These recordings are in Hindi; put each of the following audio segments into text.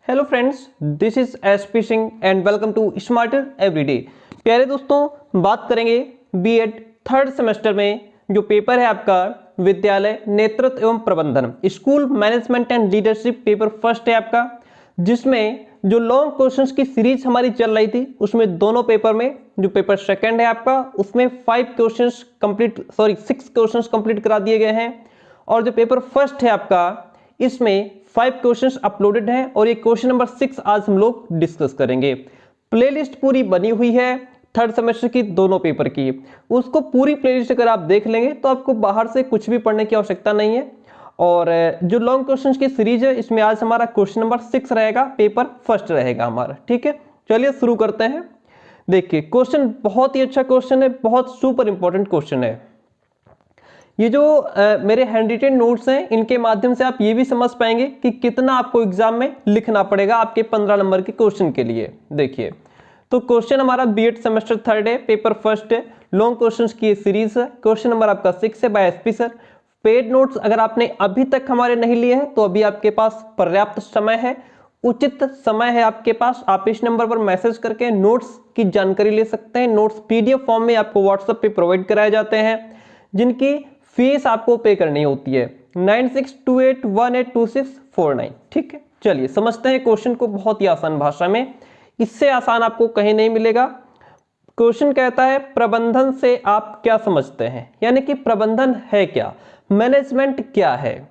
Hello friends, this is SP Singh and welcome to smarter everyday. प्यारे दोस्तों, बात करेंगे बीएड थर्ड सेमेस्टर में जो पेपर है आपका विद्यालय नेतृत्व एवं प्रबंधन, school management and leadership paper first है आपका, जिसमें जो लॉन्ग क्वेश्चंस की सीरीज हमारी चल रही थी उसमें दोनों पेपर में जो पेपर सेकंड है आपका उसमें 6 क्वेश्चंस कंप्लीट करा दिए गए हैं और जो पेपर फर्स्ट है आपका इसमें 5 क्वेश्चंस अपलोडेड हैं और ये क्वेश्चन नंबर 6 आज हम लोग डिस्कस करेंगे। प्लेलिस्ट पूरी बनी हुई है थर्ड सेमेस्टर की दोनों पेपर की, उसको पूरी प्लेलिस्ट अगर आप देख लेंगे तो आपको बाहर से कुछ भी पढ़ने की आवश्यकता नहीं है। और जो लॉन्ग क्वेश्चंस की सीरीज है इसमें आज हमारा क्वेश्चन नंबर 6 रहेगा, पेपर फर्स्ट रहेगा हमारा। ठीक है, चलिए शुरू करते हैं। देखिए क्वेश्चन बहुत ही अच्छा क्वेश्चन है, बहुत सुपर इंपॉर्टेंट क्वेश्चन है। ये जो मेरे हैंड रिटेन नोट्स हैं इनके माध्यम से आप ये भी समझ पाएंगे कि कितना आपको एग्जाम में लिखना पड़ेगा आपके 15 नंबर के क्वेश्चन के लिए। देखिए तो क्वेश्चन हमारा बीएड सेमेस्टर थर्ड है, पेपर फर्स्ट है, लॉन्ग क्वेश्चंस की सीरीज है, क्वेश्चन नंबर आपका 6 है by SP sir. Paid notes अगर आपने अभी तक हमारे नहीं लिए हैं तो अभी आपके पास पर्याप्त समय है, उचित समय है आपके पास। आप इस नंबर पर मैसेज करके नोट्स की जानकारी ले सकते हैं। नोट्स पीडीएफ फॉर्म में आपको व्हाट्सएप पे प्रोवाइड कराए जाते हैं जिनकी फीस आपको पे करनी होती है 9628182649। ठीक है, चलिए समझते हैं क्वेश्चन को बहुत ही आसान भाषा में, इससे आसान आपको कहीं नहीं मिलेगा। क्वेश्चन कहता है प्रबंधन से आप क्या समझते हैं, यानी कि प्रबंधन है क्या, मैनेजमेंट क्या है,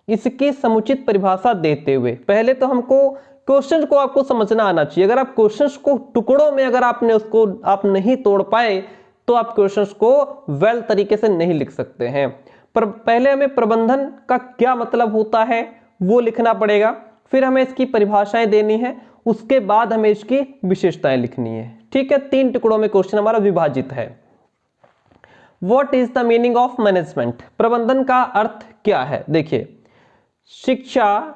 इसकी समुचित परिभाषा देते हुए पहले तो हमको क्वेश्चन को आपको समझना आना चाहिए। अगर आप क्वेश्चन को टुकड़ों में अगर आपने उसको आप नहीं तोड़ पाए तो आप क्वेश्चंस को वेल तरीके से नहीं लिख सकते हैं। पर पहले हमें प्रबंधन का क्या मतलब होता है वो लिखना पड़ेगा, फिर हमें इसकी परिभाषाएं देनी है, उसके बाद हमें इसकी विशेषताएं लिखनी है। ठीक है, 3 टुकड़ों में क्वेश्चन हमारा विभाजित है। What is the meaning of management, प्रबंधन का अर्थ क्या है। देखिए शिक्षा,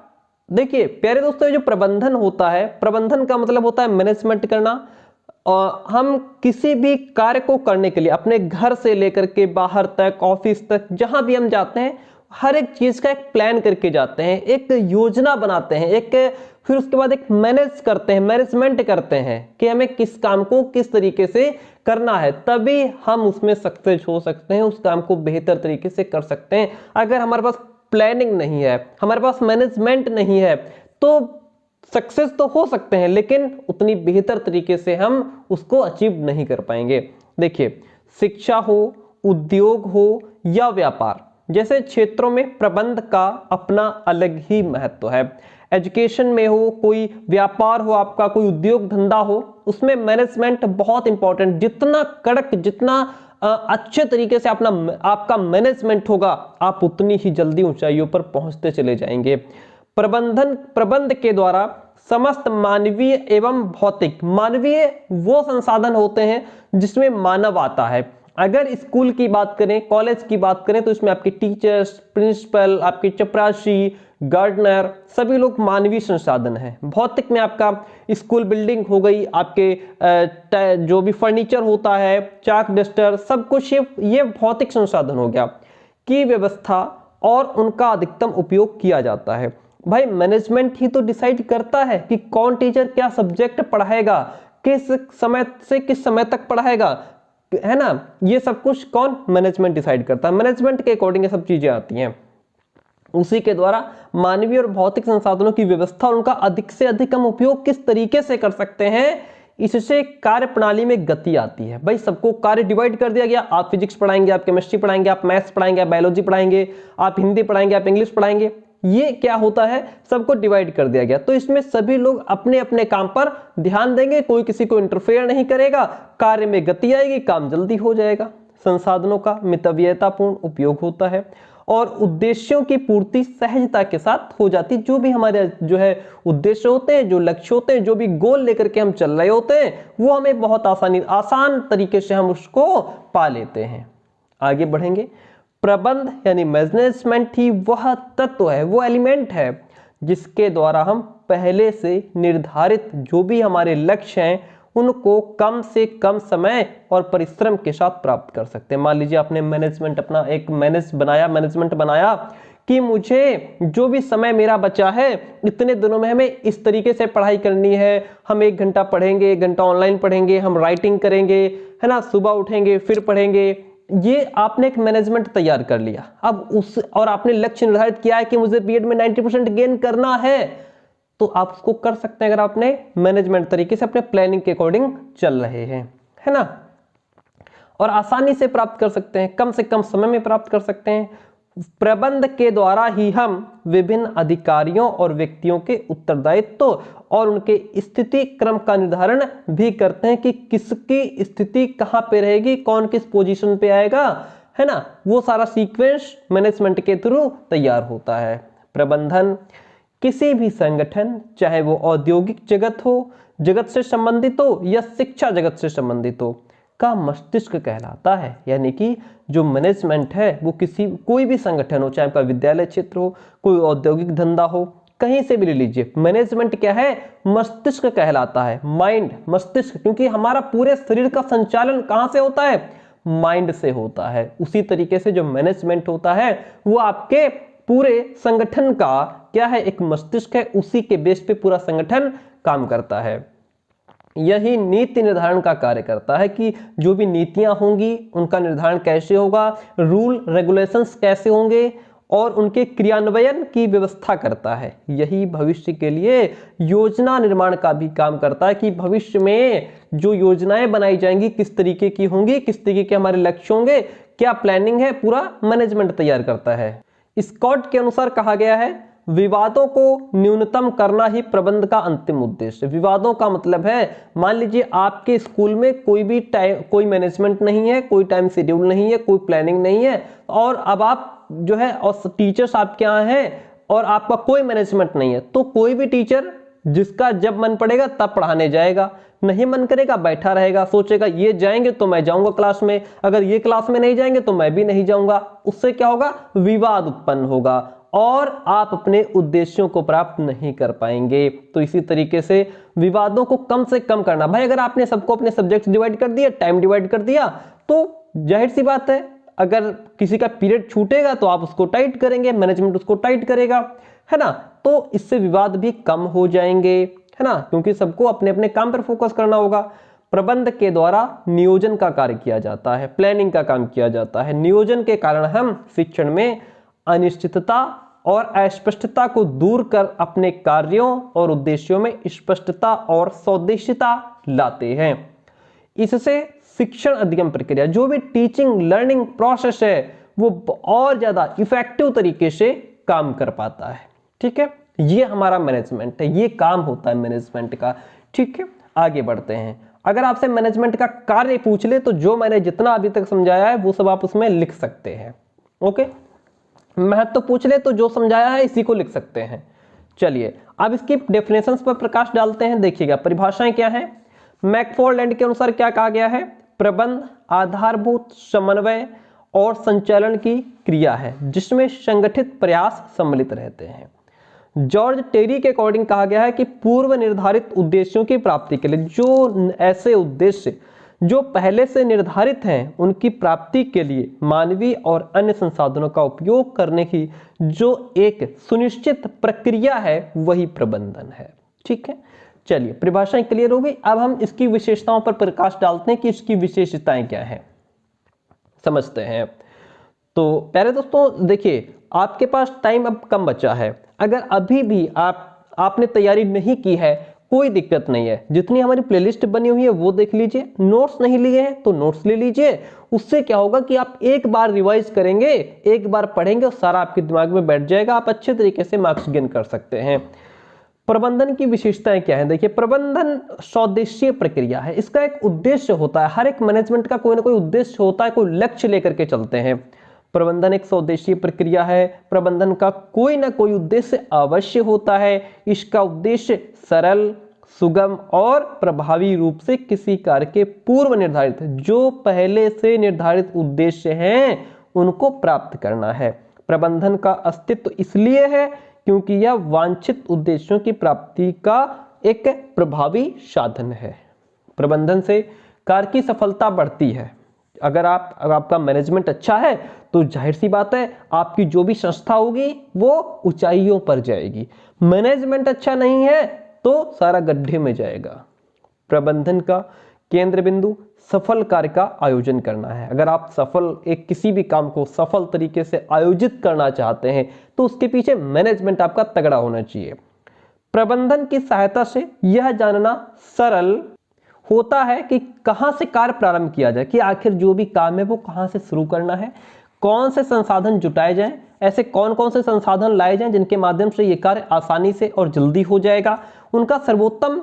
देखिए प्यारे दोस्तों, जो प्रबंधन होता है, प्रबंधन का मतलब होता है मैनेजमेंट करना। और हम किसी भी कार्य को करने के लिए अपने घर से लेकर के बाहर तक, ऑफिस तक, जहां भी हम जाते हैं हर एक चीज का एक प्लान करके जाते हैं, एक योजना बनाते हैं, फिर उसके बाद एक मैनेजमेंट करते हैं कि हमें किस काम को किस तरीके से करना है, तभी हम उसमें सक्सेस हो सकते हैं, उस काम को बेहतर तरीके से कर सकते हैं। अगर हमारे पास प्लानिंग नहीं है, हमारे पास मैनेजमेंट नहीं है तो सक्सेस तो हो सकते हैं लेकिन उतनी बेहतर तरीके से हम उसको अचीव नहीं कर पाएंगे। देखिए शिक्षा हो, उद्योग हो या व्यापार जैसे क्षेत्रों में प्रबंध का अपना अलग ही महत्व है। एजुकेशन में हो, कोई व्यापार हो, आपका कोई उद्योग धंधा हो, उसमें मैनेजमेंट बहुत इंपॉर्टेंट। जितना कड़क, जितना अच्छे तरीके से आपका मैनेजमेंट होगा आप उतनी ही जल्दी ऊंचाइयों पर पहुंचते चले जाएंगे। प्रबंध के द्वारा समस्त मानवीय एवं भौतिक, मानवीय वो संसाधन होते हैं जिसमें मानव आता है। अगर स्कूल की बात करें, कॉलेज की बात करें तो इसमें आपके टीचर्स, प्रिंसिपल, आपके चपरासी, गार्डनर, सभी लोग मानवीय संसाधन हैं। भौतिक में आपका स्कूल बिल्डिंग हो गई, आपके जो भी फर्नीचर होता है, चाक डस्टर, सब कुछ ये भौतिक संसाधन हो गया की व्यवस्था और उनका अधिकतम उपयोग किया जाता है। भाई मैनेजमेंट ही तो डिसाइड करता है कि कौन टीचर क्या सब्जेक्ट पढ़ाएगा, किस समय से किस समय तक पढ़ाएगा, है ना। ये सब कुछ कौन, मैनेजमेंट डिसाइड करता है। मैनेजमेंट के अकॉर्डिंग ये सब चीजें आती हैं। उसी के द्वारा मानवीय और भौतिक संसाधनों की व्यवस्था और उनका अधिक से अधिक हम उपयोग किस तरीके से कर सकते हैं, इससे कार्य प्रणाली में गति आती है। भाई सबको कार्य डिवाइड कर दिया गया, आप फिजिक्स पढ़ाएंगे, आप केमिस्ट्री पढ़ाएंगे, आप मैथ्स पढ़ाएंगे, आप बायोलॉजी पढ़ाएंगे, आप हिंदी पढ़ाएंगे, आप इंग्लिश पढ़ाएंगे, ये क्या होता है, सबको डिवाइड कर दिया गया। तो इसमें सभी लोग अपने अपने काम पर ध्यान देंगे, कोई किसी को इंटरफेयर नहीं करेगा, कार्य में गति आएगी, काम जल्दी हो जाएगा। संसाधनों का मितव्ययतापूर्ण उपयोग होता है और उद्देश्यों की पूर्ति सहजता के साथ हो जाती। जो भी हमारे जो है उद्देश्य होते हैं, जो लक्ष्य होते हैं, जो भी गोल लेकर के हम चल रहे होते हैं, वो हमें बहुत आसान तरीके से हम उसको पा लेते हैं। आगे बढ़ेंगे। प्रबंध यानी मैनेजमेंट ही वह तत्व है, वो एलिमेंट है जिसके द्वारा हम पहले से निर्धारित जो भी हमारे लक्ष्य हैं उनको कम से कम समय और परिश्रम के साथ प्राप्त कर सकते हैं। मान लीजिए आपने मैनेजमेंट अपना एक मैनेजमेंट बनाया कि मुझे जो भी समय मेरा बचा है इतने दिनों में हमें इस तरीके से पढ़ाई करनी है, हम 1 घंटा पढ़ेंगे, 1 घंटा ऑनलाइन पढ़ेंगे, हम राइटिंग करेंगे, है ना, सुबह उठेंगे फिर पढ़ेंगे। ये आपने एक मैनेजमेंट तैयार कर लिया। अब उस और आपने लक्ष्य निर्धारित किया है कि मुझे बीएड में 90% गेन करना है, तो आप उसको कर सकते हैं अगर आपने मैनेजमेंट तरीके से अपने प्लानिंग के अकॉर्डिंग चल रहे हैं, है ना, और आसानी से प्राप्त कर सकते हैं, कम से कम समय में प्राप्त कर सकते हैं। प्रबंध के द्वारा ही हम विभिन्न अधिकारियों और व्यक्तियों के उत्तरदायित्व और उनके स्थिति क्रम का निर्धारण भी करते हैं कि किसकी स्थिति कहां पे रहेगी, कौन किस पोजीशन पे आएगा, है ना, वो सारा सीक्वेंस मैनेजमेंट के थ्रू तैयार होता है। प्रबंधन किसी भी संगठन, चाहे वो औद्योगिक जगत से संबंधित हो या शिक्षा जगत से संबंधित हो, का मस्तिष्क कहलाता है। यानी कि जो मैनेजमेंट है वो कोई भी संगठन हो, चाहे आपका विद्यालय क्षेत्र हो, कोई औद्योगिक धंधा हो, कहीं से भी ले लीजिए, मैनेजमेंट क्या है, मस्तिष्क कहलाता है। माइंड, मस्तिष्क, क्योंकि हमारा पूरे शरीर का संचालन कहां से होता है, माइंड से होता है। उसी तरीके से जो मैनेजमेंट होता है वो आपके पूरे संगठन का क्या है, एक मस्तिष्क है, उसी के बेस पे पूरा संगठन काम करता है। यही नीति निर्धारण का कार्य करता है कि जो भी नीतियां होंगी उनका निर्धारण कैसे होगा, रूल रेगुलेशंस कैसे होंगे और उनके क्रियान्वयन की व्यवस्था करता है। यही भविष्य के लिए योजना निर्माण का भी काम करता है कि भविष्य में जो योजनाएं बनाई जाएंगी किस तरीके की होंगी, किस तरीके के हमारे लक्ष्य होंगे, क्या प्लानिंग है, पूरा मैनेजमेंट तैयार करता है। स्कॉट के अनुसार कहा गया है, विवादों को न्यूनतम करना ही प्रबंध का अंतिम उद्देश्य। विवादों का मतलब है, मान लीजिए आपके स्कूल में कोई मैनेजमेंट नहीं है, कोई टाइम शेड्यूल नहीं है, कोई प्लानिंग नहीं है, और अब आप जो है और टीचर्स आपके यहाँ हैं और आपका कोई मैनेजमेंट नहीं है, तो कोई भी टीचर जिसका जब मन पड़ेगा तब पढ़ाने जाएगा, नहीं मन करेगा बैठा रहेगा, सोचेगा ये जाएंगे तो मैं जाऊंगा क्लास में, अगर ये क्लास में नहीं जाएंगे तो मैं भी नहीं जाऊंगा। उससे क्या होगा, विवाद उत्पन्न होगा और आप अपने उद्देश्यों को प्राप्त नहीं कर पाएंगे। तो इसी तरीके से विवादों को कम से कम करना। भाई अगर आपने सबको अपने सब्जेक्ट डिवाइड कर दिया, टाइम डिवाइड कर दिया, तो जाहिर सी बात है अगर किसी का पीरियड छूटेगा तो आप उसको टाइट करेंगे, मैनेजमेंट उसको टाइट करेगा, है ना, तो इससे विवाद भी कम हो जाएंगे, है ना, क्योंकि सबको अपने अपने काम पर फोकस करना होगा। प्रबंध के द्वारा नियोजन का कार्य किया जाता है, प्लानिंग का काम किया जाता है। नियोजन के कारण हम शिक्षण में अनिश्चितता और अस्पष्टता को दूर कर अपने कार्यों और उद्देश्यों में स्पष्टता और सौदेशिता लाते हैं। इससे शिक्षण अधिगम प्रक्रिया, जो भी टीचिंग लर्निंग प्रोसेस है, वो और ज्यादा इफेक्टिव तरीके से काम कर पाता है। ठीक है, ये हमारा मैनेजमेंट है, ये काम होता है मैनेजमेंट का। ठीक है, आगे बढ़ते हैं। अगर आपसे मैनेजमेंट का कार्य पूछ ले तो जो मैंने जितना अभी तक समझाया है वो सब आप उसमें लिख सकते हैं। ओके, महत्व पूछ ले तो जो समझाया है इसी को लिख सकते हैं। चलिए अब इसकी डेफिनेशंस पर प्रकाश डालते हैं। देखिएगा परिभाषाएं क्या है। मैकफॉर्लैंड के अनुसार क्या कहा गया है, प्रबंध आधारभूत समन्वय और संचालन की क्रिया है जिसमें संगठित प्रयास सम्मिलित रहते हैं। जॉर्ज टेरी के अकॉर्डिंग कहा गया है कि पूर्व निर्धारित उद्देश्यों की प्राप्ति के लिए, जो ऐसे उद्देश्य जो पहले से निर्धारित हैं उनकी प्राप्ति के लिए मानवीय और अन्य संसाधनों का उपयोग करने की जो एक सुनिश्चित प्रक्रिया है वही प्रबंधन है। ठीक है, चलिए परिभाषाएं क्लियर हो गई। अब हम इसकी विशेषताओं पर प्रकाश डालते हैं कि इसकी विशेषताएं क्या है, समझते हैं। तो प्यारे दोस्तों देखिए, आपके पास टाइम अब कम बचा है। अगर अभी भी आपने तैयारी नहीं की है, कोई दिक्कत नहीं है, जितनी हमारी प्लेलिस्ट बनी हुई है वो देख लीजिए। नोट्स नहीं लिए हैं तो नोट्स ले लीजिए। उससे क्या होगा कि आप एक बार रिवाइज करेंगे, एक बार पढ़ेंगे और सारा आपके दिमाग में बैठ जाएगा, आप अच्छे तरीके से मार्क्स गेन कर सकते हैं। प्रबंधन की विशेषताएं क्या है, देखिए प्रबंधन स्वदेशीय प्रक्रिया है, इसका एक उद्देश्य होता है। हर एक मैनेजमेंट का कोई ना कोई उद्देश्य होता है, कोई लक्ष्य लेकर के चलते हैं। प्रबंधन एक स्वदेशीय प्रक्रिया है। प्रबंधन का कोई ना कोई उद्देश्य अवश्य होता है। इसका उद्देश्य सरल, सुगम और प्रभावी रूप से किसी कार्य के पूर्व निर्धारित, जो पहले से निर्धारित उद्देश्य हैं उनको प्राप्त करना है। प्रबंधन का अस्तित्व इसलिए है क्योंकि यह वांछित उद्देश्यों की प्राप्ति का एक प्रभावी साधन है। प्रबंधन से कार्य की सफलता बढ़ती है। अगर आपका मैनेजमेंट अच्छा है तो जाहिर सी बात है आपकी जो भी संस्था होगी वो ऊंचाइयों पर जाएगी। मैनेजमेंट अच्छा नहीं है तो सारा गड्ढे में जाएगा। प्रबंधन का केंद्र बिंदु सफल कार्य का आयोजन करना है। अगर आप किसी भी काम को सफल तरीके से आयोजित करना चाहते हैं तो उसके पीछे मैनेजमेंट आपका तगड़ा होना चाहिए। प्रबंधन की सहायता से यह जानना सरल होता है कि कहां से कार्य प्रारंभ किया जाए, कि आखिर जो भी काम है वो कहां से शुरू करना है, कौन से संसाधन जुटाए जाएं, ऐसे कौन कौन से संसाधन लाए जाएं जिनके माध्यम से ये कार्य आसानी से और जल्दी हो जाएगा, उनका सर्वोत्तम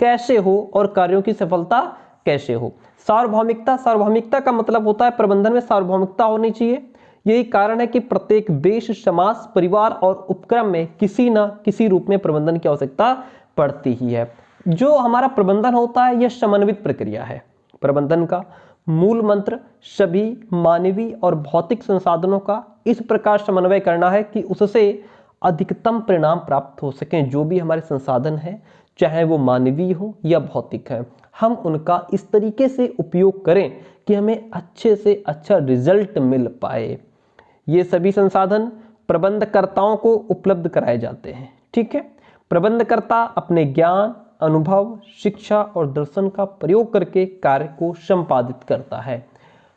कैसे हो और कार्यों की सफलता कैसे हो। सार्वभौमिकता का मतलब होता है प्रबंधन में सार्वभौमिकता होनी चाहिए। यही कारण है कि प्रत्येक देश, समाज, परिवार और उपक्रम में किसी न किसी रूप में प्रबंधन की आवश्यकता पड़ती ही है। जो हमारा प्रबंधन होता है यह समन्वित प्रक्रिया है। प्रबंधन का मूल मंत्र सभी मानवीय और भौतिक संसाधनों का इस प्रकार समन्वय करना है कि उससे अधिकतम परिणाम प्राप्त हो सकें। जो भी हमारे संसाधन हैं, चाहे वो मानवीय हो या भौतिक है, हम उनका इस तरीके से उपयोग करें कि हमें अच्छे से अच्छा रिजल्ट मिल पाए। ये सभी संसाधन प्रबंधकर्ताओं को उपलब्ध कराए जाते हैं। ठीक है, प्रबंधकर्ता अपने ज्ञान, अनुभव, शिक्षा और दर्शन का प्रयोग करके कार्य को संपादित करता है।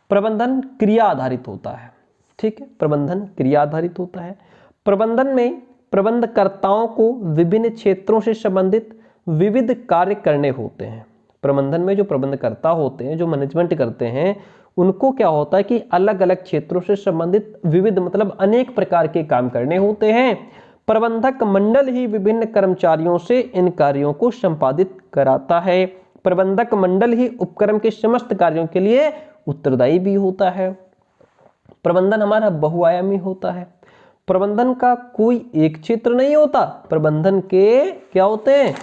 प्रबंधन क्रिया आधारित होता है। ठीक है, प्रबंधन क्रिया आधारित होता है। प्रबंधन में प्रबंधकर्ताओं को विभिन्न क्षेत्रों से संबंधित विविध कार्य करने होते हैं। प्रबंधन में जो प्रबंधकर्ता होते हैं, जो मैनेजमेंट करते हैं, उनको क्या होता है कि अलग अलग क्षेत्रों से संबंधित विविध मतलब अनेक प्रकार के काम करने होते हैं। प्रबंधक मंडल ही विभिन्न कर्मचारियों से इन कार्यों को संपादित कराता है। प्रबंधक मंडल ही उपक्रम के समस्त कार्यों के लिए उत्तरदायी भी होता है। प्रबंधन हमारा बहुआयामी होता है। प्रबंधन का कोई एक क्षेत्र नहीं होता, प्रबंधन के क्या होते हैं,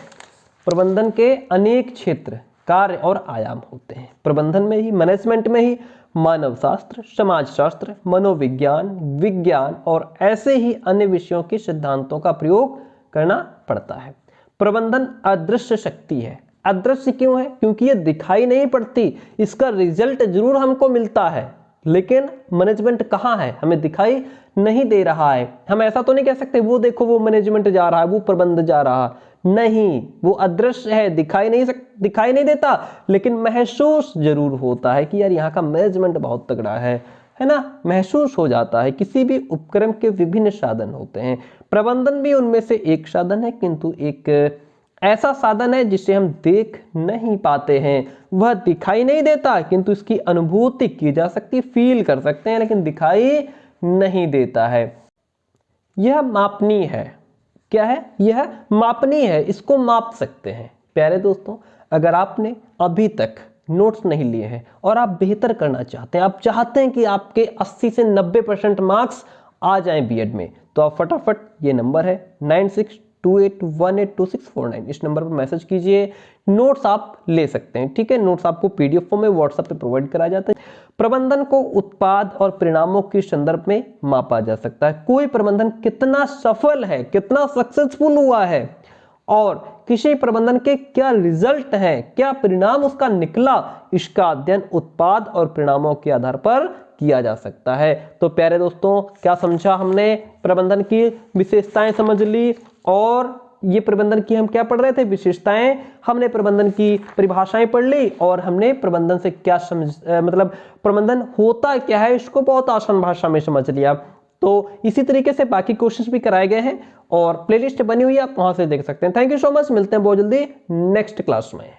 प्रबंधन के अनेक क्षेत्र, कार्य और आयाम होते हैं। प्रबंधन में ही, मैनेजमेंट में ही मानव शास्त्र, समाज शास्त्र, मनोविज्ञान, विज्ञान और ऐसे ही अन्य विषयों के सिद्धांतों का प्रयोग करना पड़ता है। प्रबंधन अदृश्य शक्ति है। अदृश्य क्यों है? क्योंकि ये दिखाई नहीं पड़ती, इसका रिजल्ट जरूर हमको मिलता है, लेकिन मैनेजमेंट कहाँ है, हमें दिखाई नहीं दे रहा है। हम ऐसा तो नहीं कह सकते वो देखो वो मैनेजमेंट जा रहा है, वो प्रबंध जा रहा, नहीं, वो अदृश्य है, दिखाई नहीं देता, लेकिन महसूस जरूर होता है कि यार यहाँ का मैनेजमेंट बहुत तगड़ा है ना, महसूस हो जाता है। किसी भी उपक्रम के विभिन्न साधन होते हैं, प्रबंधन भी उनमें से एक साधन है, किंतु एक ऐसा साधन है जिसे हम देख नहीं पाते हैं, वह दिखाई नहीं देता, किंतु इसकी अनुभूति की जा सकती, फील कर सकते हैं, लेकिन दिखाई नहीं देता है। यह मापनीय है। क्या है? यह मापनीय है, इसको माप सकते हैं। प्यारे दोस्तों, अगर आपने अभी तक नोट्स नहीं लिए हैं और आप बेहतर करना चाहते हैं, आप चाहते हैं कि आपके 80 से 90% मार्क्स आ जाएं बीएड में, तो आप फटाफट, ये नंबर है 9628182649, इस नंबर पर मैसेज कीजिए, नोट्स आप ले सकते हैं। ठीक है, नोट्स आपको पीडीएफ फॉर्म में व्हाट्सएप पे प्रोवाइड कराया जाता है। प्रबंधन को उत्पाद और परिणामों के संदर्भ में मापा जा सकता है। कोई प्रबंधन कितना सफल है, कितना सक्सेसफुल हुआ है और किसी प्रबंधन के क्या रिजल्ट हैं, क्या परिणाम उसका निकला, इसका अध्ययन उत्पाद और परिणामों के आधार पर किया जा सकता है। तो प्यारे दोस्तों, क्या समझा हमने? प्रबंधन की विशेषताएं समझ ली, और ये प्रबंधन की हम क्या पढ़ रहे थे, विशेषताएं। हमने प्रबंधन की परिभाषाएं पढ़ ली और हमने प्रबंधन से क्या मतलब प्रबंधन होता क्या है, इसको बहुत आसान भाषा में समझ लिया। तो इसी तरीके से बाकी क्वेश्चंस भी कराए गए हैं और प्लेलिस्ट बनी हुई है, आप वहां से देख सकते हैं। थैंक यू सो मच, मिलते हैं बहुत जल्दी नेक्स्ट क्लास में।